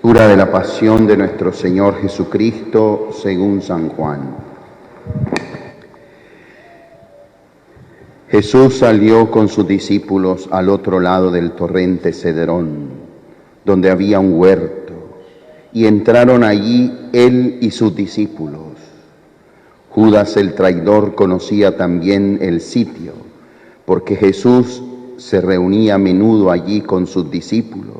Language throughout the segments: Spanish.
Lectura de la pasión de nuestro Señor Jesucristo según San Juan. Jesús salió con sus discípulos al otro lado del torrente Cedrón, donde había un huerto, y entraron allí él y sus discípulos. Judas el traidor conocía también el sitio, porque Jesús se reunía a menudo allí con sus discípulos.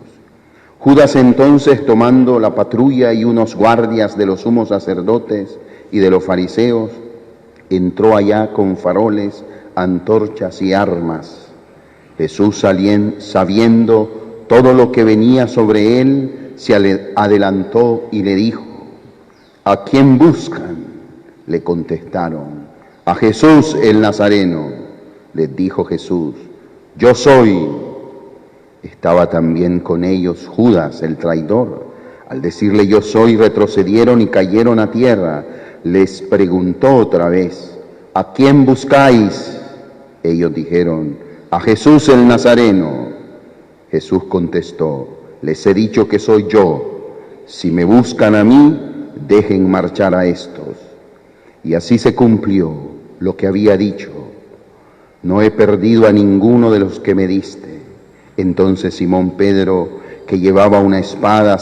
Judas entonces, tomando la patrulla y unos guardias de los sumos sacerdotes y de los fariseos, entró allá con faroles, antorchas y armas. Jesús, sabiendo todo lo que venía sobre él, se adelantó y le dijo: ¿A quién buscan? Le contestaron: a Jesús el Nazareno. Les dijo Jesús: yo soy. Estaba también con ellos Judas el traidor. Al decirle yo soy, retrocedieron y cayeron a tierra. Les preguntó otra vez: ¿a quién buscáis? Ellos dijeron: a Jesús el Nazareno. Jesús contestó: les he dicho que soy yo. Si me buscan a mí, dejen marchar a estos. Y así se cumplió lo que había dicho: no he perdido a ninguno de los que me diste. Entonces Simón Pedro, que llevaba una espada,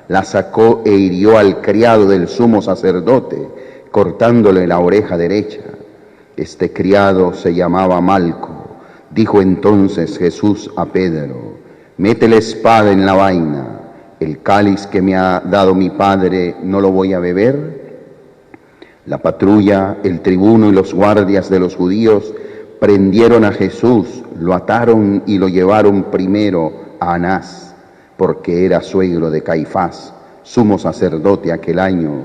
la sacó e hirió al criado del sumo sacerdote, cortándole la oreja derecha. Este criado se llamaba Malco. Dijo entonces Jesús a Pedro: mete la espada en la vaina. ¿El cáliz que me ha dado mi Padre no lo voy a beber? La patrulla, el tribuno y los guardias de los judíos prendieron a Jesús, lo ataron y lo llevaron primero a Anás, porque era suegro de Caifás, sumo sacerdote aquel año,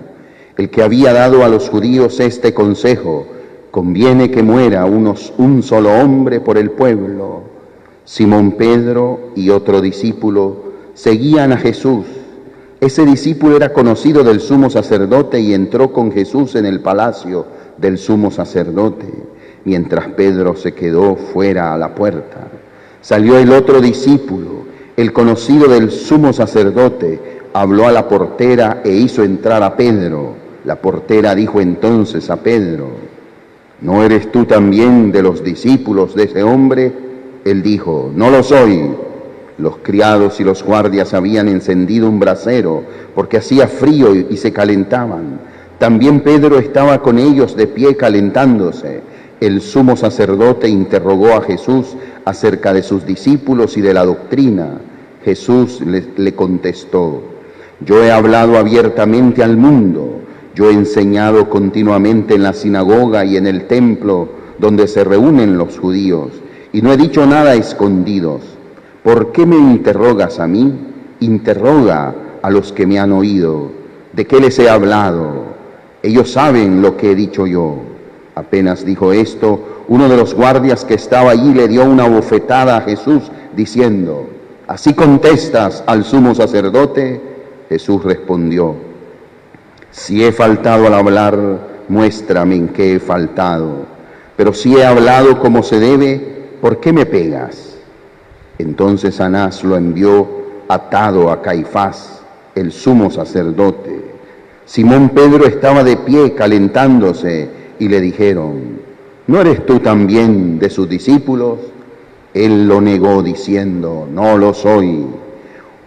el que había dado a los judíos este consejo: conviene que muera un solo hombre por el pueblo. Simón Pedro y otro discípulo seguían a Jesús. Ese discípulo era conocido del sumo sacerdote y entró con Jesús en el palacio del sumo sacerdote, mientras Pedro se quedó fuera a la puerta. Salió el otro discípulo, el conocido del sumo sacerdote, habló a la portera e hizo entrar a Pedro. La portera dijo entonces a Pedro: ¿no eres tú también de los discípulos de ese hombre? Él dijo: no lo soy. Los criados y los guardias habían encendido un brasero, porque hacía frío y se calentaban. También Pedro estaba con ellos de pie calentándose. El sumo sacerdote interrogó a Jesús acerca de sus discípulos y de la doctrina. Jesús le contestó: yo he hablado abiertamente al mundo. Yo he enseñado continuamente en la sinagoga y en el templo donde se reúnen los judíos, y no he dicho nada a escondidos. ¿Por qué me interrogas a mí? Interroga a los que me han oído. ¿De qué les he hablado? Ellos saben lo que he dicho yo. Apenas dijo esto, uno de los guardias que estaba allí le dio una bofetada a Jesús, diciendo: ¿así contestas al sumo sacerdote? Jesús respondió: si he faltado al hablar, muéstrame en qué he faltado. Pero si he hablado como se debe, ¿por qué me pegas? Entonces Anás lo envió atado a Caifás, el sumo sacerdote. Simón Pedro estaba de pie calentándose, y le dijeron: ¿no eres tú también de sus discípulos? Él lo negó diciendo: no lo soy.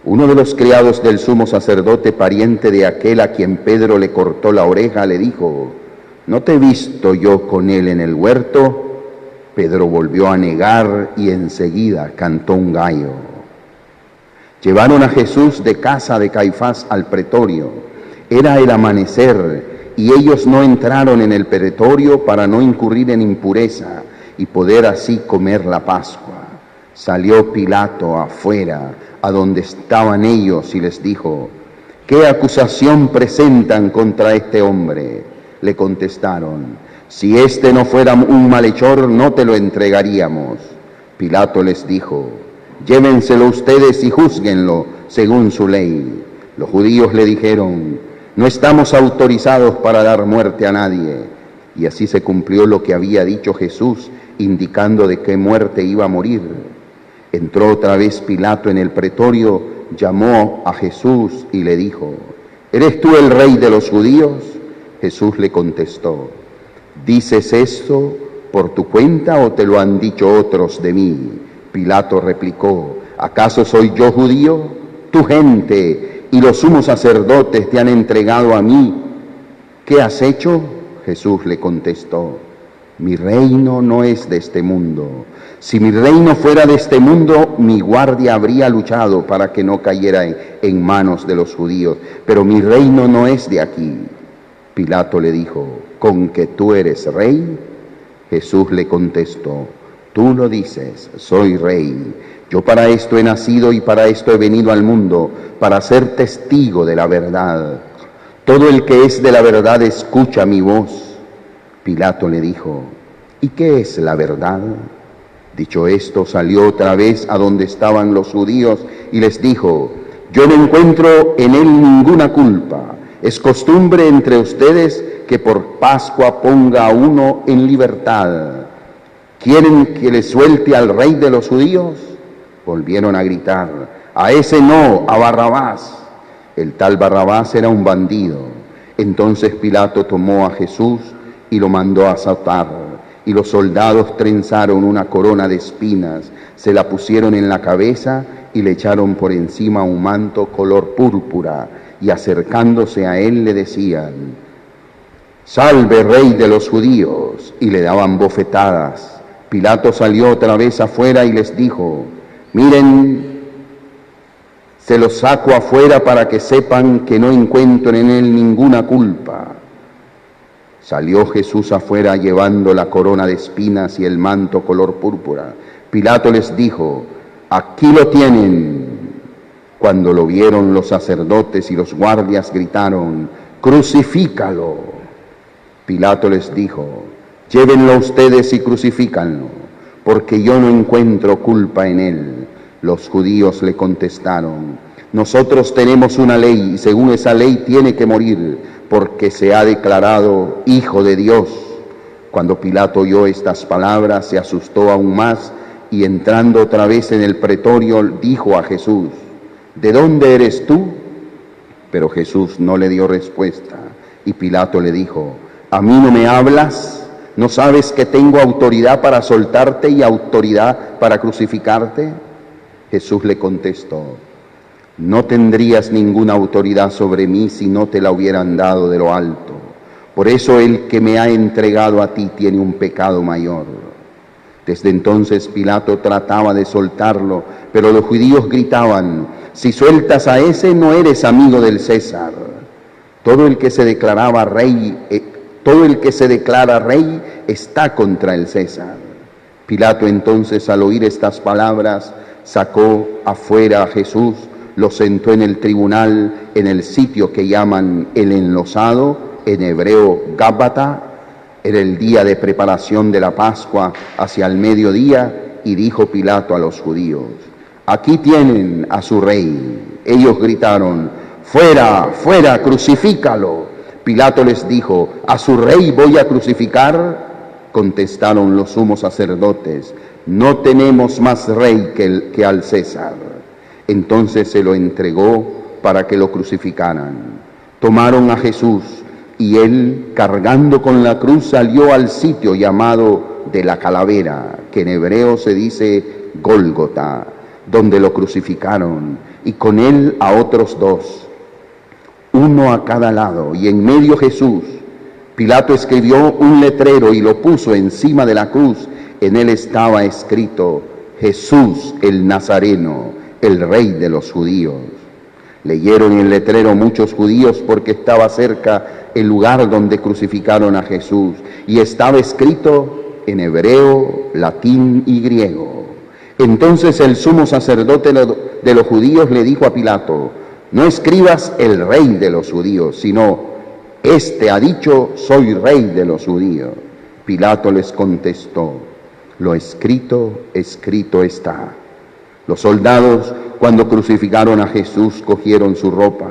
Uno de los criados del sumo sacerdote, pariente de aquel a quien Pedro le cortó la oreja, le dijo: ¿no te he visto yo con él en el huerto? Pedro volvió a negar y enseguida cantó un gallo. Llevaron a Jesús de casa de Caifás al pretorio. Era el amanecer, y ellos no entraron en el pretorio para no incurrir en impureza y poder así comer la Pascua. Salió Pilato afuera, a donde estaban ellos, y les dijo: ¿qué acusación presentan contra este hombre? Le contestaron: si este no fuera un malhechor, no te lo entregaríamos. Pilato les dijo: llévenselo ustedes y júzguenlo según su ley. Los judíos le dijeron: no estamos autorizados para dar muerte a nadie. Y así se cumplió lo que había dicho Jesús, indicando de qué muerte iba a morir. Entró otra vez Pilato en el pretorio llamó a Jesús y le dijo: ¿Eres tú el rey de los judíos? Jesús le contestó: ¿dices esto por tu cuenta o te lo han dicho otros de mí? Pilato replicó: ¿acaso soy yo judío? Tu gente y los sumos sacerdotes te han entregado a mí. ¿Qué has hecho? Jesús le contestó: mi reino no es de este mundo. Si mi reino fuera de este mundo, mi guardia habría luchado para que no cayera en manos de los judíos. Pero mi reino no es de aquí. Pilato le dijo: ¿con que tú eres rey? Jesús le contestó: tú lo dices, soy rey. Yo para esto he nacido y para esto he venido al mundo, para ser testigo de la verdad. Todo el que es de la verdad escucha mi voz. Pilato le dijo: ¿y qué es la verdad? Dicho esto, salió otra vez a donde estaban los judíos y les dijo: yo no encuentro en él ninguna culpa. Es costumbre entre ustedes que por Pascua ponga a uno en libertad. ¿Quieren que le suelte al rey de los judíos? Volvieron a gritar: a ese no, a Barrabás. El tal Barrabás era un bandido. Entonces Pilato tomó a Jesús y lo mandó a azotar. Y los soldados trenzaron una corona de espinas, se la pusieron en la cabeza y le echaron por encima un manto color púrpura, y acercándose a él le decían: «Salve, rey de los judíos», y le daban bofetadas. Pilato salió otra vez afuera y les dijo: «Miren, se los saco afuera para que sepan que no encuentro en él ninguna culpa». Salió Jesús afuera llevando la corona de espinas y el manto color púrpura. Pilato les dijo: «Aquí lo tienen». Cuando lo vieron los sacerdotes y los guardias gritaron: «¡Crucifícalo!». Pilato les dijo: «Llévenlo ustedes y crucifícanlo, porque yo no encuentro culpa en él». Los judíos le contestaron: «Nosotros tenemos una ley y según esa ley tiene que morir, porque se ha declarado Hijo de Dios». Cuando Pilato oyó estas palabras, se asustó aún más y entrando otra vez en el pretorio, dijo a Jesús: «¿De dónde eres tú?». Pero Jesús no le dio respuesta y Pilato le dijo: «¿A mí no me hablas? ¿No sabes que tengo autoridad para soltarte y autoridad para crucificarte?». Jesús le contestó: «No tendrías ninguna autoridad sobre mí si no te la hubieran dado de lo alto. Por eso el que me ha entregado a ti tiene un pecado mayor». Desde entonces Pilato trataba de soltarlo, pero los judíos gritaban: «Si sueltas a ese, no eres amigo del César». Todo el que se declara rey está contra el César. Pilato entonces, al oír estas palabras, sacó afuera a Jesús, lo sentó en el tribunal, en el sitio que llaman el Enlosado, en hebreo Gábata. Era el día de preparación de la Pascua, hacia el mediodía, y dijo Pilato a los judíos: «Aquí tienen a su rey». Ellos gritaron: «¡Fuera, fuera, crucifícalo!». Pilato les dijo: «¿A su rey voy a crucificar?». Contestaron los sumos sacerdotes: «No tenemos más rey que al César». Entonces se lo entregó para que lo crucificaran. Tomaron a Jesús y él, cargando con la cruz, salió al sitio llamado de la calavera, que en hebreo se dice Gólgota, donde lo crucificaron, y con él a otros dos, uno a cada lado, y en medio Jesús. Pilato escribió un letrero y lo puso encima de la cruz. En él estaba escrito: «Jesús el Nazareno, el rey de los judíos». Leyeron el letrero muchos judíos porque estaba cerca el lugar donde crucificaron a Jesús, y estaba escrito en hebreo, latín y griego. Entonces el sumo sacerdote de los judíos le dijo a Pilato: «No escribas el rey de los judíos, sino: este ha dicho, soy rey de los judíos». Pilato les contestó: «Lo escrito, escrito está». Los soldados, cuando crucificaron a Jesús, cogieron su ropa,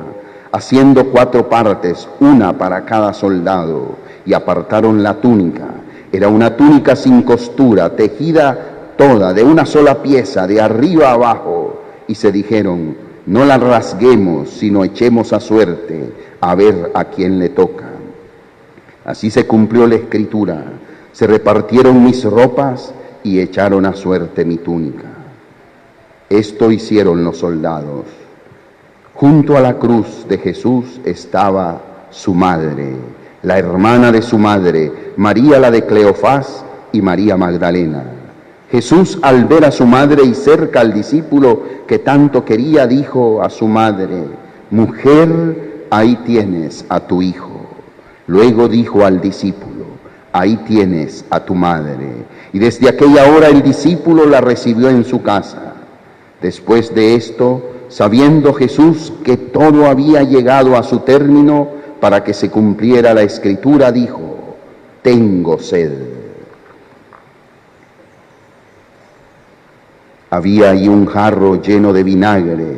haciendo 4 partes, una para cada soldado, y apartaron la túnica. Era una túnica sin costura, tejida toda de una sola pieza, de arriba a abajo, y se dijeron: No la rasguemos, sino echemos a suerte, a ver a quién le toca. Así se cumplió la escritura. Se repartieron mis ropas y echaron a suerte mi túnica. Esto hicieron los soldados. Junto a la cruz de Jesús estaba su madre, la hermana de su madre, María la de Cleofás y María Magdalena. Jesús, al ver a su madre y cerca al discípulo que tanto quería, dijo a su madre: mujer, ahí tienes a tu hijo. Luego dijo al discípulo: ahí tienes a tu madre. Y desde aquella hora el discípulo la recibió en su casa. Después de esto, sabiendo Jesús que todo había llegado a su término para que se cumpliera la Escritura, dijo: tengo sed. Había allí un jarro lleno de vinagre,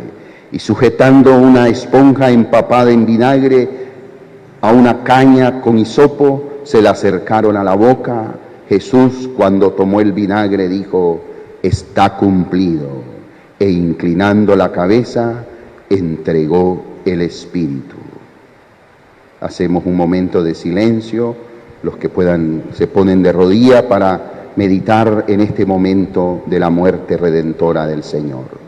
y sujetando una esponja empapada en vinagre a una caña con hisopo, se la acercaron a la boca. Jesús, cuando tomó el vinagre, dijo: está cumplido. E inclinando la cabeza, entregó el Espíritu. Hacemos un momento de silencio. Los que puedan se ponen de rodillas para meditar en este momento de la muerte redentora del Señor.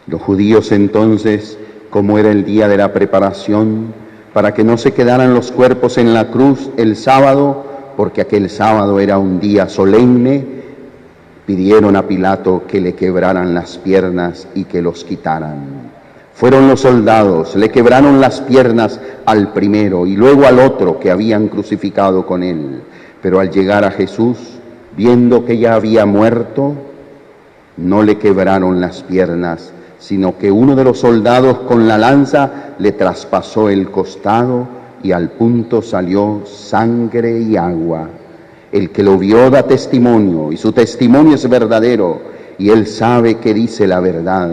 Los judíos entonces, como era el día de la preparación, para que no se quedaran los cuerpos en la cruz el sábado, porque aquel sábado era un día solemne, pidieron a Pilato que le quebraran las piernas y que los quitaran. Fueron los soldados, le quebraron las piernas al primero y luego al otro que habían crucificado con él. Pero al llegar a Jesús, viendo que ya había muerto, no le quebraron las piernas, sino que uno de los soldados con la lanza le traspasó el costado y al punto salió sangre y agua. El que lo vio da testimonio y su testimonio es verdadero y él sabe que dice la verdad,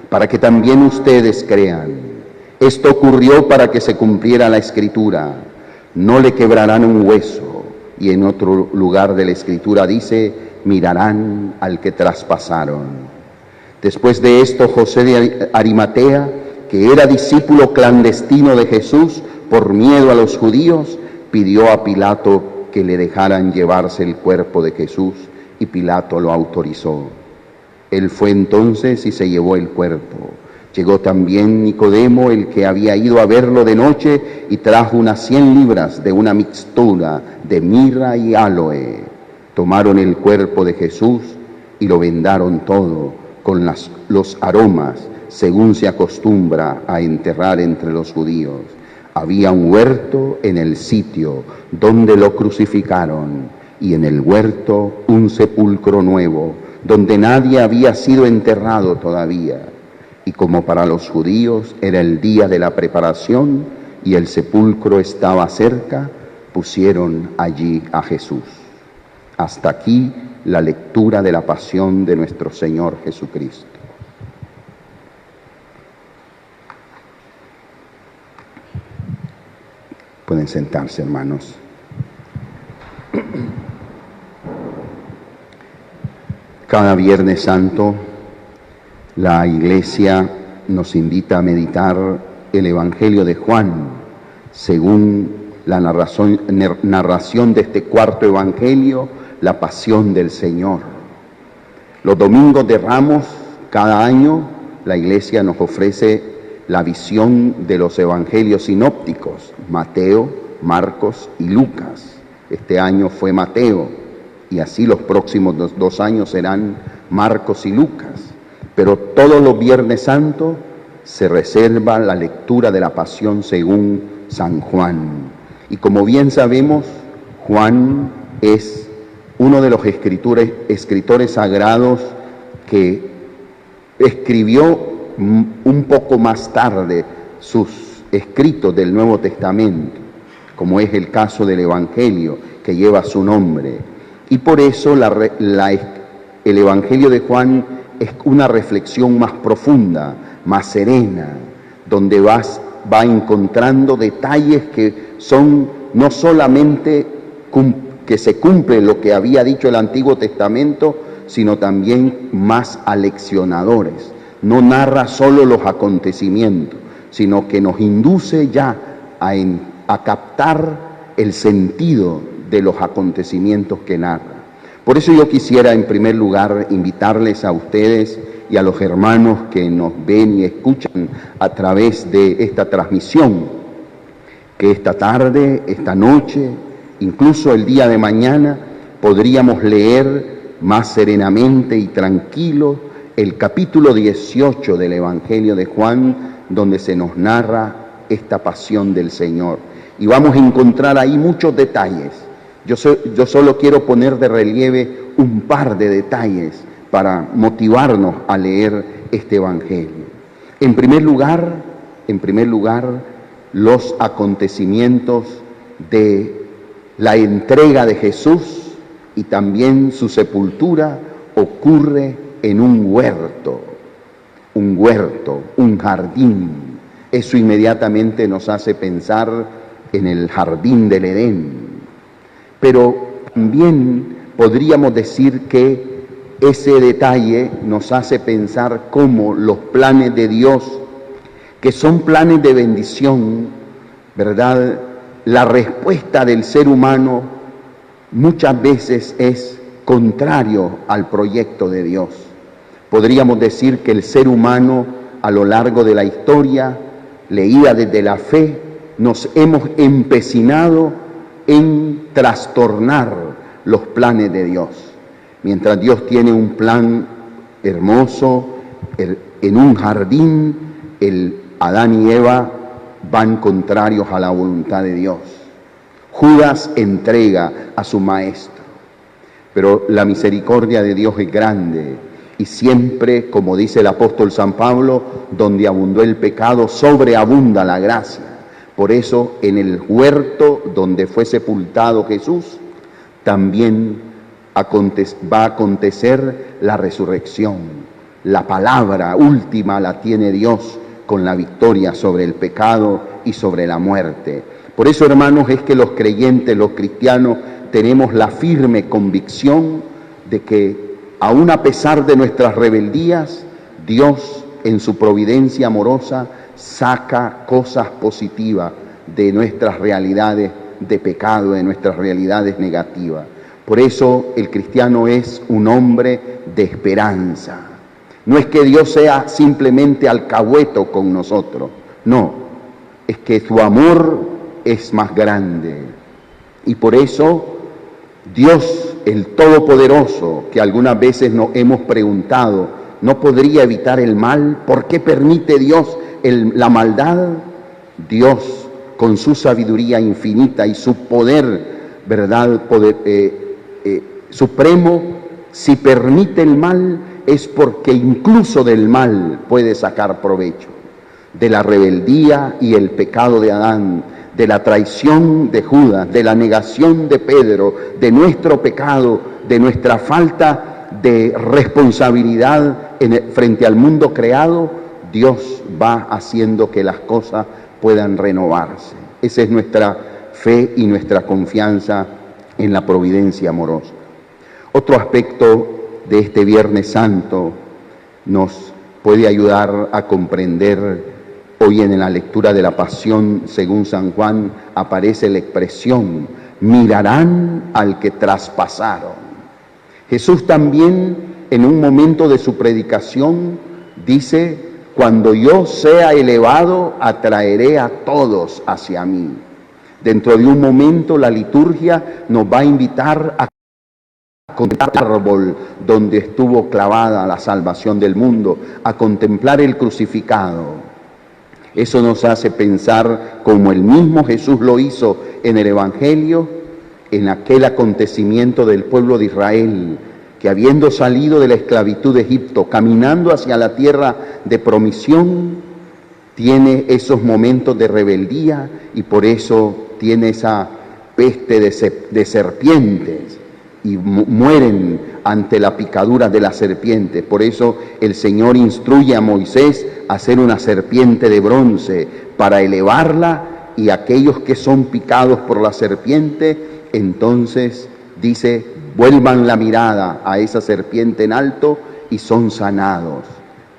para que también ustedes crean. Esto ocurrió para que se cumpliera la Escritura: no le quebrarán un hueso. Y en otro lugar de la Escritura dice: mirarán al que traspasaron. Después de esto, José de Arimatea, que era discípulo clandestino de Jesús por miedo a los judíos, pidió a Pilato que le dejaran llevarse el cuerpo de Jesús, y Pilato lo autorizó. Él fue entonces y se llevó el cuerpo. Llegó también Nicodemo, el que había ido a verlo de noche, y trajo unas 100 libras de una mixtura de mirra y áloe. Tomaron el cuerpo de Jesús y lo vendaron todo con los aromas, según se acostumbra a enterrar entre los judíos. Había un huerto en el sitio donde lo crucificaron, y en el huerto un sepulcro nuevo, donde nadie había sido enterrado todavía. Y como para los judíos era el día de la preparación y el sepulcro estaba cerca, pusieron allí a Jesús. Hasta aquí la lectura de la pasión de nuestro Señor Jesucristo. Pueden sentarse, hermanos. Cada Viernes Santo la Iglesia nos invita a meditar el Evangelio de Juan, según la narración de este cuarto Evangelio, la pasión del Señor. Los domingos de Ramos, cada año, la Iglesia nos ofrece la visión de los evangelios sinópticos: Mateo, Marcos y Lucas. Este año fue Mateo, y así los próximos 2 años serán Marcos y Lucas. Pero todos los Viernes Santos se reserva la lectura de la pasión según San Juan. Y como bien sabemos, Juan es uno de los escritores sagrados que escribió un poco más tarde sus escritos del Nuevo Testamento, como es el caso del Evangelio que lleva su nombre. Y por eso el Evangelio de Juan es una reflexión más profunda, más serena, donde va encontrando detalles que son no solamente que se cumple lo que había dicho el Antiguo Testamento, sino también más aleccionadores. No narra solo los acontecimientos, sino que nos induce ya a captar el sentido de los acontecimientos que narra. Por eso yo quisiera en primer lugar invitarles a ustedes y a los hermanos que nos ven y escuchan a través de esta transmisión, que esta tarde, esta noche, incluso el día de mañana, podríamos leer más serenamente y tranquilo el capítulo 18 del Evangelio de Juan, donde se nos narra esta pasión del Señor. Y vamos a encontrar ahí muchos detalles. Yo solo quiero poner de relieve un par de detalles para motivarnos a leer este Evangelio. En primer lugar, los acontecimientos de la entrega de Jesús y también su sepultura ocurre en un huerto, un jardín. Eso inmediatamente nos hace pensar en el jardín del Edén. Pero también podríamos decir que ese detalle nos hace pensar cómo los planes de Dios, que son planes de bendición, ¿verdad? La respuesta del ser humano muchas veces es contrario al proyecto de Dios. Podríamos decir que el ser humano a lo largo de la historia, leída desde la fe, nos hemos empecinado en trastornar los planes de Dios. Mientras Dios tiene un plan hermoso, en un jardín, Adán y Eva van contrarios a la voluntad de Dios. Judas entrega a su maestro, pero la misericordia de Dios es grande y siempre, como dice el apóstol San Pablo, donde abundó el pecado, sobreabunda la gracia. Por eso en el huerto donde fue sepultado Jesús, también va a acontecer la resurrección. La palabra última la tiene Dios con la victoria sobre el pecado y sobre la muerte. Por eso, hermanos, es que los creyentes, los cristianos, tenemos la firme convicción de que, aun a pesar de nuestras rebeldías, Dios, en su providencia amorosa, saca cosas positivas de nuestras realidades de pecado, de nuestras realidades negativas. Por eso el cristiano es un hombre de esperanza. No es que Dios sea simplemente alcahueto con nosotros, no, es que su amor es más grande. Y por eso Dios, el Todopoderoso, que algunas veces nos hemos preguntado, ¿no podría evitar el mal? ¿Por qué permite Dios la maldad? Dios, con su sabiduría infinita y su poder, ¿verdad? Supremo, si permite el mal, es porque incluso del mal puede sacar provecho. De la rebeldía y el pecado de Adán, de la traición de Judas, de la negación de Pedro, de nuestro pecado, de nuestra falta de responsabilidad frente al mundo creado, Dios va haciendo que las cosas puedan renovarse. Esa es nuestra fe y nuestra confianza en la providencia amorosa. Otro aspecto de este Viernes Santo nos puede ayudar a comprender. Hoy en la lectura de la Pasión según San Juan aparece la expresión, mirarán al que traspasaron. Jesús también en un momento de su predicación dice, cuando yo sea elevado, atraeré a todos hacia mí. Dentro de un momento la liturgia nos va a invitar a contemplar el árbol donde estuvo clavada la salvación del mundo, a contemplar el crucificado. Eso nos hace pensar, como el mismo Jesús lo hizo en el Evangelio, en aquel acontecimiento del pueblo de Israel, que habiendo salido de la esclavitud de Egipto, caminando hacia la tierra de promisión, tiene esos momentos de rebeldía y por eso tiene esa peste de serpientes y mueren ante la picadura de la serpiente. Por eso el Señor instruye a Moisés a hacer una serpiente de bronce para elevarla, y aquellos que son picados por la serpiente, entonces dice, vuelvan la mirada a esa serpiente en alto y son sanados.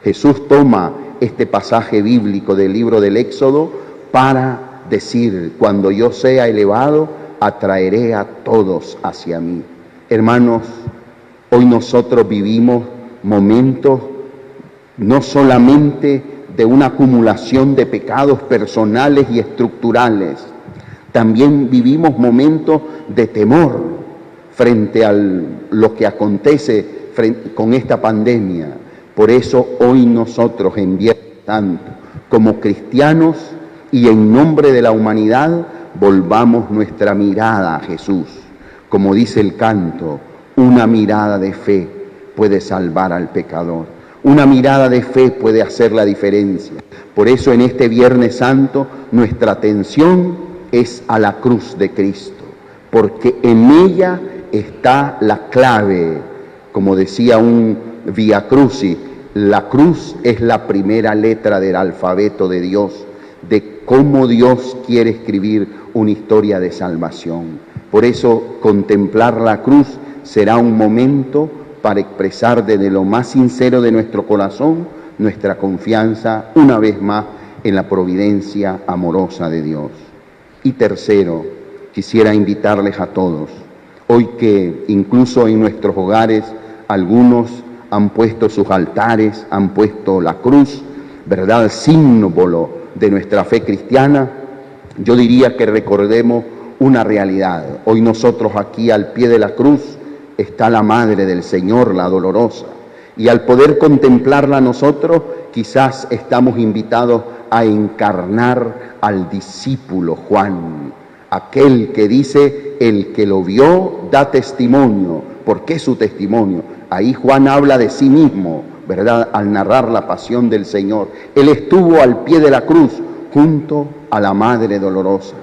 Jesús toma este pasaje bíblico del libro del Éxodo para decir, cuando yo sea elevado, atraeré a todos hacia mí. Hermanos, hoy nosotros vivimos momentos no solamente de una acumulación de pecados personales y estructurales, también vivimos momentos de temor frente a lo que acontece con esta pandemia. Por eso hoy nosotros en Viernes Santo, como cristianos y en nombre de la humanidad, volvamos nuestra mirada a Jesús. Como dice el canto, una mirada de fe puede salvar al pecador. Una mirada de fe puede hacer la diferencia. Por eso en este Viernes Santo nuestra atención es a la cruz de Cristo, porque en ella está la clave. Como decía un Via Crucis, la cruz es la primera letra del alfabeto de Dios, de cómo Dios quiere escribir una historia de salvación. Por eso contemplar la cruz será un momento para expresar desde lo más sincero de nuestro corazón nuestra confianza una vez más en la providencia amorosa de Dios. Y tercero, quisiera invitarles a todos, hoy que incluso en nuestros hogares algunos han puesto sus altares, han puesto la cruz, ¿verdad?, símbolo de nuestra fe cristiana, yo diría que recordemos una realidad. Hoy nosotros aquí al pie de la cruz está la Madre del Señor, la Dolorosa, y al poder contemplarla nosotros quizás estamos invitados a encarnar al discípulo Juan, aquel que dice, el que lo vio da testimonio. ¿Por qué su testimonio? Ahí Juan habla de sí mismo, ¿verdad?, al narrar la pasión del Señor. Él estuvo al pie de la cruz junto a la Madre Dolorosa.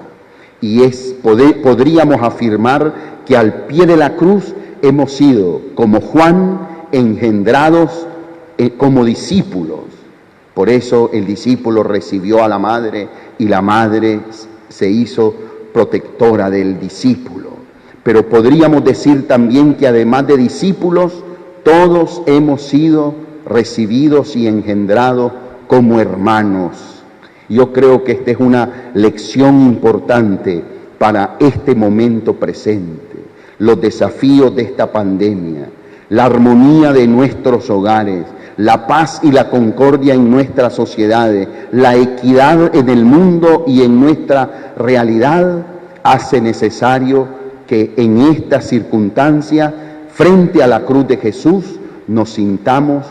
Y podríamos afirmar que al pie de la cruz hemos sido, como Juan, engendrados como discípulos. Por eso el discípulo recibió a la Madre y la Madre se hizo protectora del discípulo. Pero podríamos decir también que además de discípulos, todos hemos sido recibidos y engendrados como hermanos. Yo creo que esta es una lección importante para este momento presente. Los desafíos de esta pandemia, la armonía de nuestros hogares, la paz y la concordia en nuestras sociedades, la equidad en el mundo y en nuestra realidad, hace necesario que en esta circunstancia, frente a la cruz de Jesús, nos sintamos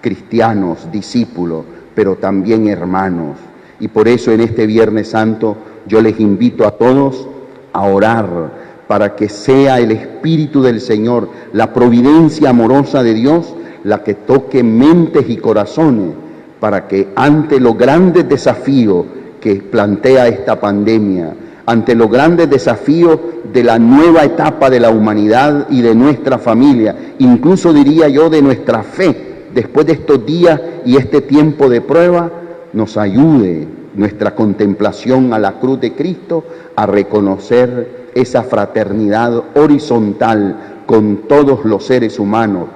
cristianos, discípulos, pero también hermanos. Y por eso en este Viernes Santo yo les invito a todos a orar para que sea el Espíritu del Señor, la providencia amorosa de Dios, la que toque mentes y corazones, para que ante los grandes desafíos que plantea esta pandemia, ante los grandes desafíos de la nueva etapa de la humanidad y de nuestra familia, incluso diría yo de nuestra fe, después de estos días y este tiempo de prueba, nos ayude nuestra contemplación a la cruz de Cristo a reconocer esa fraternidad horizontal con todos los seres humanos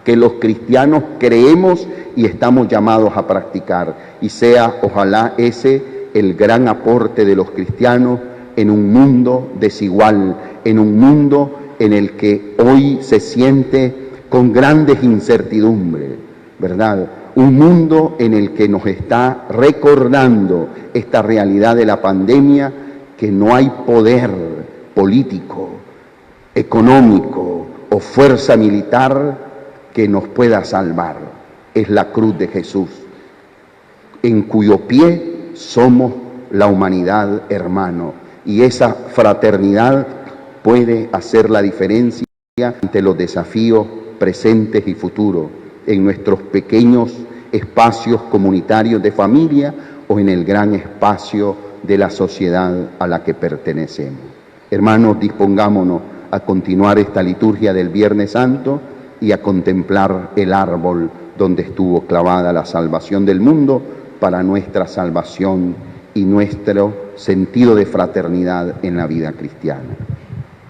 que los cristianos creemos y estamos llamados a practicar, y sea ojalá ese el gran aporte de los cristianos en un mundo desigual, en un mundo en el que hoy se siente con grandes incertidumbres, ¿verdad? Un mundo en el que nos está recordando esta realidad de la pandemia, que no hay poder político, económico o fuerza militar que nos pueda salvar. Es la cruz de Jesús, en cuyo pie somos la humanidad, hermano. Y esa fraternidad puede hacer la diferencia ante los desafíos presentes y futuros en nuestros pequeños espacios comunitarios de familia o en el gran espacio de la sociedad a la que pertenecemos. Hermanos, dispongámonos a continuar esta liturgia del Viernes Santo y a contemplar el árbol donde estuvo clavada la salvación del mundo para nuestra salvación y nuestro sentido de fraternidad en la vida cristiana.